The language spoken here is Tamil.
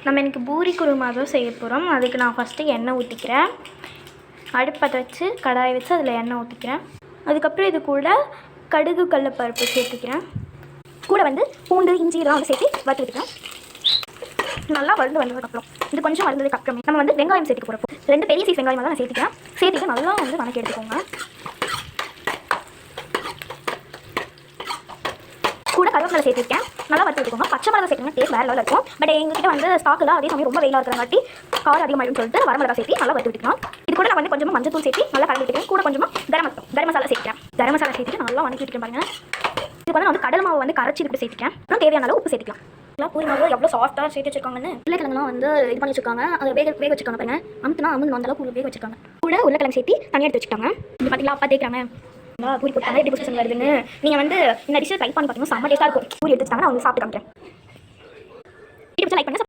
நம்ம இன்றைக்கி பூரி குருமா தான் செய்ய போகிறோம். அதுக்கு நான் ஃபஸ்ட்டு எண்ணெய் ஊற்றிக்கிறேன். அடுப்பத்தை வச்சு கடாயை வச்சு அதில் எண்ணெய் ஊற்றிக்கிறேன். அதுக்கப்புறம் இது கூட கடுகு கடலைப்பருப்பு சேர்த்துக்கிறேன். கூட வந்து பூண்டு இஞ்சி இதெல்லாம் வந்து சேர்த்து வறுத்துக்கிறேன். நல்லா வந்ததுக்கப்புறம் இது கொஞ்சம் வளர்ந்ததுக்கு அப்புறமே நம்ம வந்து வெங்காயம் சேர்த்துக்க போகிறோம். 2 பெரிய சைஸ் வெங்காயம் தான் நான் சேர்த்துக்கிறேன். சேர்த்துட்டு நல்லா வந்து வணக்கி எடுத்துக்கோங்க. கூட கருவேப்பிலை சேர்த்துருக்கேன். நல்லா வறுத்து எடுத்துக்கோங்க. பச்சை மிளகா சேர்த்துக்கோங்க, டேஸ்ட் வேறு லெவலில் இருக்கும். பட் எங்ககிட்ட வந்து ஸ்டாக்கில் அதே சமயம் ரொம்ப வெயிலாக இருக்கிறங்காட்டி காரம் அதிகமாகிடும் சொல்லிட்டு வரமிளகா சேர்த்து நல்லா வறுத்து விட்டுக்கலாம். இது கூட நான் வந்து கொஞ்சமாக மஞ்சள் தூள் சேர்த்து நல்லா கலந்து விட்டுக்கிறேன். கூட கொஞ்சமாக கரம் மசாலா சேர்த்துக்கிறேன். கரம் மசாலா சேர்த்துட்டு நல்லா வணக்கி விட்டுக்கிறேன் பாருங்க. இது வந்து நான் வந்து கடலை மாவு வந்து கரைச்சி இப்படி சேர்த்துக்கிறேன். அப்புறம் தேவையான அளவு உப்பு சேர்த்துக்கலாம். பூரி மாவு எவ்வளோ சாஃப்ட்டாக சேர்த்து வச்சிருக்காங்கன்னு. உருளைக்கிழங்குலாம் வந்து இது பண்ணி வச்சிருக்காங்க. அதை வேக வச்சிருக்காங்க பாருங்க. அமுத்துனா அந்த அளவுக்கு வேக வச்சிருக்காங்க. கூட உருளைக்கிழங்கு சேர்த்து தனியாக எடுத்து வச்சுட்டாங்க. இது பார்த்தீங்களா அப்பா தேய்க்கிறாங்க. பூரி போட்டாங்க எப்படி பொசிஷன் வருதுன்னு. நீங்கள் வந்து இந்த டிஷ்ஷை ட்ரை பண்ணி பார்த்தீங்கன்னா செம்ம டேஸ்ட்டாக இருக்கும். பூரி எடுத்து வச்சுட்டாங்க. நான் வந்து சாப்பிட்டு காமிக்கிறேன். லைக் பண்ணி